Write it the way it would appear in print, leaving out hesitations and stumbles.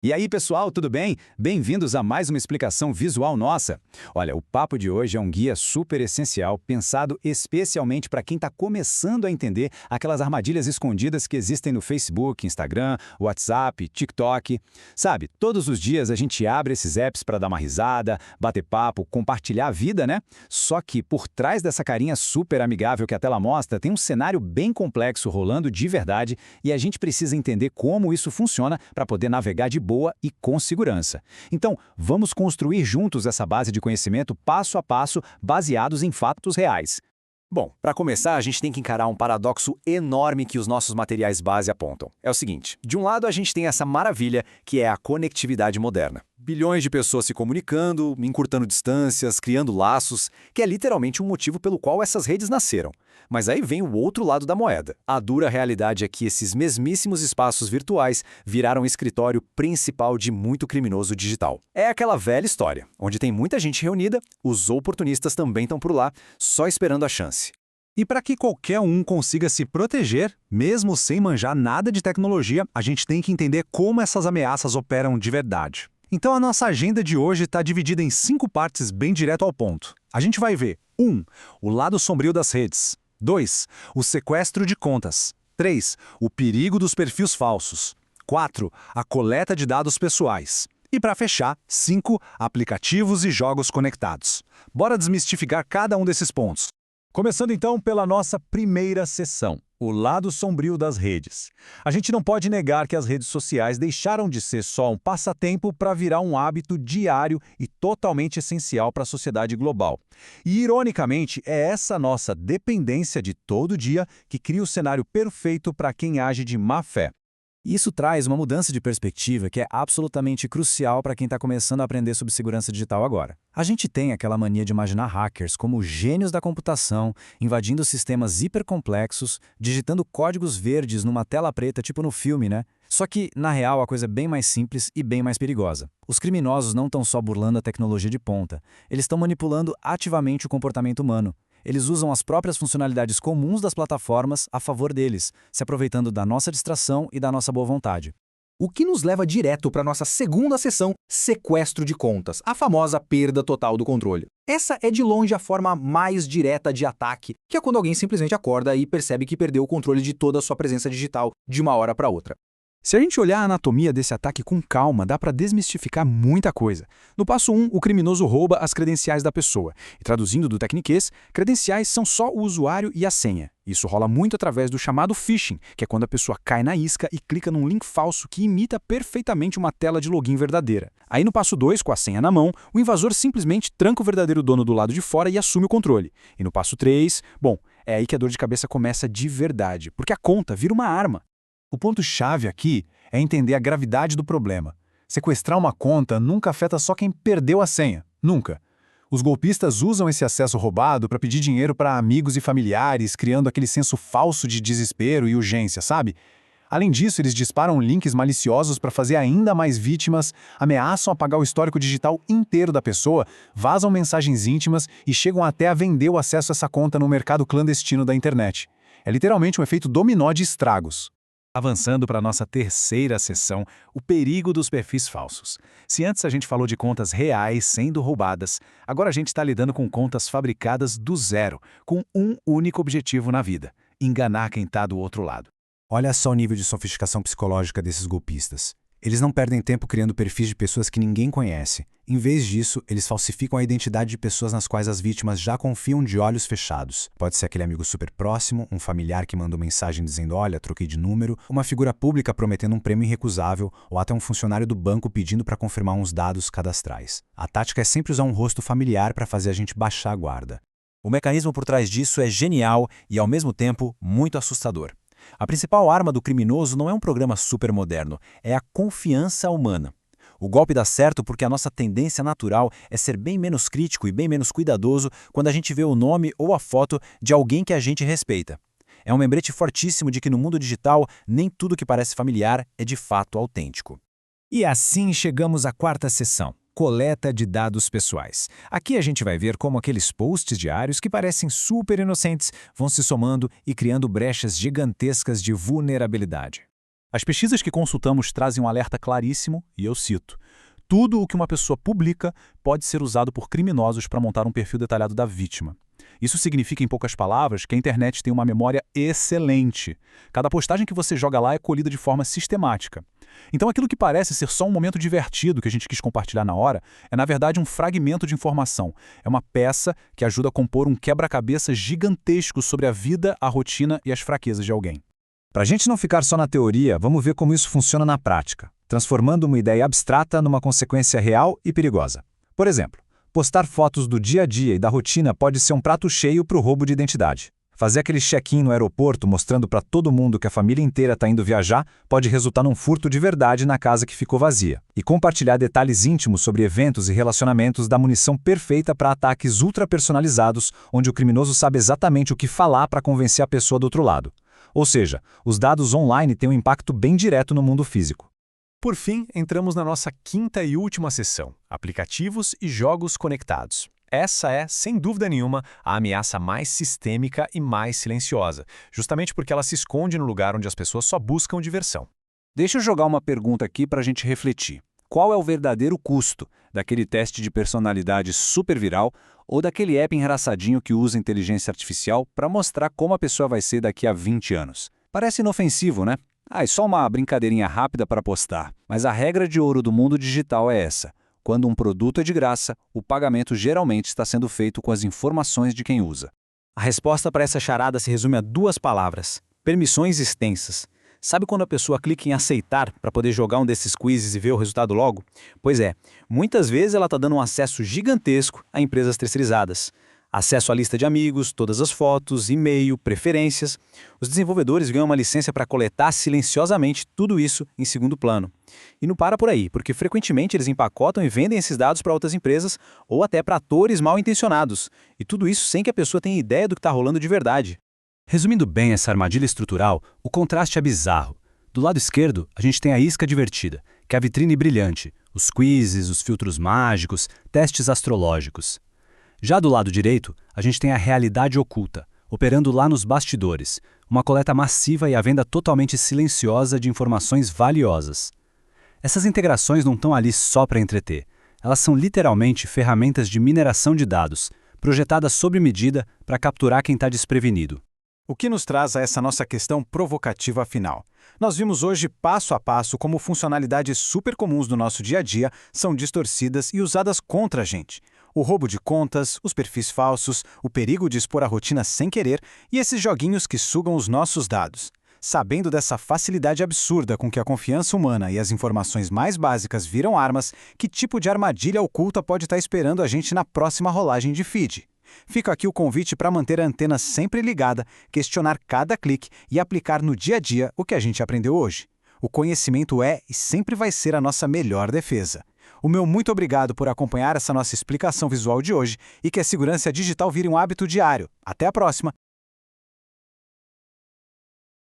E aí, pessoal, tudo bem? Bem-vindos a mais uma explicação visual nossa. Olha, o papo de hoje é um guia super essencial, pensado especialmente para quem está começando a entender aquelas armadilhas escondidas que existem no Facebook, Instagram, WhatsApp, TikTok. Sabe, todos os dias a gente abre esses apps para dar uma risada, bater papo, compartilhar a vida, né? Só que por trás dessa carinha super amigável que a tela mostra, tem um cenário bem complexo rolando de verdade e a gente precisa entender como isso funciona para poder navegar de boa e com segurança. Então, vamos construir juntos essa base de conhecimento passo a passo, baseados em fatos reais. Bom, para começar, a gente tem que encarar um paradoxo enorme que os nossos materiais base apontam. É o seguinte, de um lado a gente tem essa maravilha que é a conectividade moderna. Bilhões de pessoas se comunicando, encurtando distâncias, criando laços, que é literalmente um motivo pelo qual essas redes nasceram. Mas aí vem o outro lado da moeda. A dura realidade é que esses mesmíssimos espaços virtuais viraram o escritório principal de muito criminoso digital. É aquela velha história, onde tem muita gente reunida, os oportunistas também estão por lá, só esperando a chance. E para que qualquer um consiga se proteger, mesmo sem manjar nada de tecnologia, a gente tem que entender como essas ameaças operam de verdade. Então a nossa agenda de hoje está dividida em 5 partes bem direto ao ponto. A gente vai ver 1. O lado sombrio das redes. 2. O sequestro de contas. 3. O perigo dos perfis falsos. 4. A coleta de dados pessoais. E para fechar, 5. Aplicativos e jogos conectados. Bora desmistificar cada um desses pontos. Começando então pela nossa primeira sessão, o lado sombrio das redes. A gente não pode negar que as redes sociais deixaram de ser só um passatempo para virar um hábito diário e totalmente essencial para a sociedade global. E, ironicamente, é essa nossa dependência de todo dia que cria o cenário perfeito para quem age de má fé. Isso traz uma mudança de perspectiva que é absolutamente crucial para quem está começando a aprender sobre segurança digital agora. A gente tem aquela mania de imaginar hackers como gênios da computação, invadindo sistemas hipercomplexos, digitando códigos verdes numa tela preta tipo no filme, né? Só que, na real, a coisa é bem mais simples e bem mais perigosa. Os criminosos não estão só burlando a tecnologia de ponta, eles estão manipulando ativamente o comportamento humano. Eles usam as próprias funcionalidades comuns das plataformas a favor deles, se aproveitando da nossa distração e da nossa boa vontade. O que nos leva direto para a nossa segunda sessão, sequestro de contas, a famosa perda total do controle. Essa é de longe a forma mais direta de ataque, que é quando alguém simplesmente acorda e percebe que perdeu o controle de toda a sua presença digital de uma hora para outra. Se a gente olhar a anatomia desse ataque com calma, dá para desmistificar muita coisa. No passo 1, o criminoso rouba as credenciais da pessoa. E traduzindo do tecniquez, credenciais são só o usuário e a senha. Isso rola muito através do chamado phishing, que é quando a pessoa cai na isca e clica num link falso que imita perfeitamente uma tela de login verdadeira. Aí no passo 2, com a senha na mão, o invasor simplesmente tranca o verdadeiro dono do lado de fora e assume o controle. E no passo 3, bom, é aí que a dor de cabeça começa de verdade, porque a conta vira uma arma. O ponto-chave aqui é entender a gravidade do problema. Sequestrar uma conta nunca afeta só quem perdeu a senha. Nunca. Os golpistas usam esse acesso roubado para pedir dinheiro para amigos e familiares, criando aquele senso falso de desespero e urgência, sabe? Além disso, eles disparam links maliciosos para fazer ainda mais vítimas, ameaçam apagar o histórico digital inteiro da pessoa, vazam mensagens íntimas e chegam até a vender o acesso a essa conta no mercado clandestino da internet. É literalmente um efeito dominó de estragos. Avançando para a nossa terceira sessão, o perigo dos perfis falsos. Se antes a gente falou de contas reais sendo roubadas, agora a gente está lidando com contas fabricadas do zero, com um único objetivo na vida: enganar quem está do outro lado. Olha só o nível de sofisticação psicológica desses golpistas. Eles não perdem tempo criando perfis de pessoas que ninguém conhece. Em vez disso, eles falsificam a identidade de pessoas nas quais as vítimas já confiam de olhos fechados. Pode ser aquele amigo super próximo, um familiar que mandou mensagem dizendo "olha, troquei de número", uma figura pública prometendo um prêmio irrecusável, ou até um funcionário do banco pedindo para confirmar uns dados cadastrais. A tática é sempre usar um rosto familiar para fazer a gente baixar a guarda. O mecanismo por trás disso é genial e, ao mesmo tempo, muito assustador. A principal arma do criminoso não é um programa super moderno, é a confiança humana. O golpe dá certo porque a nossa tendência natural é ser bem menos crítico e bem menos cuidadoso quando a gente vê o nome ou a foto de alguém que a gente respeita. É um lembrete fortíssimo de que no mundo digital nem tudo que parece familiar é de fato autêntico. E assim chegamos à quarta sessão, coleta de dados pessoais. Aqui a gente vai ver como aqueles posts diários que parecem super inocentes vão se somando e criando brechas gigantescas de vulnerabilidade. As pesquisas que consultamos trazem um alerta claríssimo, e eu cito: tudo o que uma pessoa publica pode ser usado por criminosos para montar um perfil detalhado da vítima. Isso significa, em poucas palavras, que a internet tem uma memória excelente. Cada postagem que você joga lá é colhida de forma sistemática. Então aquilo que parece ser só um momento divertido que a gente quis compartilhar na hora é, na verdade, um fragmento de informação. É uma peça que ajuda a compor um quebra-cabeça gigantesco sobre a vida, a rotina e as fraquezas de alguém. Para a gente não ficar só na teoria, vamos ver como isso funciona na prática, transformando uma ideia abstrata numa consequência real e perigosa. Por exemplo, postar fotos do dia a dia e da rotina pode ser um prato cheio para o roubo de identidade. Fazer aquele check-in no aeroporto mostrando para todo mundo que a família inteira está indo viajar pode resultar num furto de verdade na casa que ficou vazia. E compartilhar detalhes íntimos sobre eventos e relacionamentos dá munição perfeita para ataques ultra-personalizados, onde o criminoso sabe exatamente o que falar para convencer a pessoa do outro lado. Ou seja, os dados online têm um impacto bem direto no mundo físico. Por fim, entramos na nossa quinta e última sessão, aplicativos e jogos conectados. Essa é, sem dúvida nenhuma, a ameaça mais sistêmica e mais silenciosa, justamente porque ela se esconde no lugar onde as pessoas só buscam diversão. Deixa eu jogar uma pergunta aqui para a gente refletir. Qual é o verdadeiro custo daquele teste de personalidade super viral ou daquele app engraçadinho que usa inteligência artificial para mostrar como a pessoa vai ser daqui a 20 anos? Parece inofensivo, né? É só uma brincadeirinha rápida para postar. Mas a regra de ouro do mundo digital é essa. Quando um produto é de graça, o pagamento geralmente está sendo feito com as informações de quem usa. A resposta para essa charada se resume a 2 palavras: permissões extensas. Sabe quando a pessoa clica em aceitar para poder jogar um desses quizzes e ver o resultado logo? Pois é, muitas vezes ela está dando um acesso gigantesco a empresas terceirizadas. Acesso à lista de amigos, todas as fotos, e-mail, preferências. Os desenvolvedores ganham uma licença para coletar silenciosamente tudo isso em segundo plano. E não para por aí, porque frequentemente eles empacotam e vendem esses dados para outras empresas ou até para atores mal intencionados. E tudo isso sem que a pessoa tenha ideia do que está rolando de verdade. Resumindo bem essa armadilha estrutural, o contraste é bizarro. Do lado esquerdo, a gente tem a isca divertida, que é a vitrine brilhante, os quizzes, os filtros mágicos, testes astrológicos. Já do lado direito, a gente tem a realidade oculta, operando lá nos bastidores, uma coleta massiva e a venda totalmente silenciosa de informações valiosas. Essas integrações não estão ali só para entreter. Elas são literalmente ferramentas de mineração de dados, projetadas sob medida para capturar quem está desprevenido. O que nos traz a essa nossa questão provocativa final. Nós vimos hoje passo a passo como funcionalidades super comuns do nosso dia a dia são distorcidas e usadas contra a gente. O roubo de contas, os perfis falsos, o perigo de expor a rotina sem querer e esses joguinhos que sugam os nossos dados. Sabendo dessa facilidade absurda com que a confiança humana e as informações mais básicas viram armas, que tipo de armadilha oculta pode estar esperando a gente na próxima rolagem de feed? Fica aqui o convite para manter a antena sempre ligada, questionar cada clique e aplicar no dia a dia o que a gente aprendeu hoje. O conhecimento é e sempre vai ser a nossa melhor defesa. O meu muito obrigado por acompanhar essa nossa explicação visual de hoje e que a segurança digital vire um hábito diário. Até a próxima!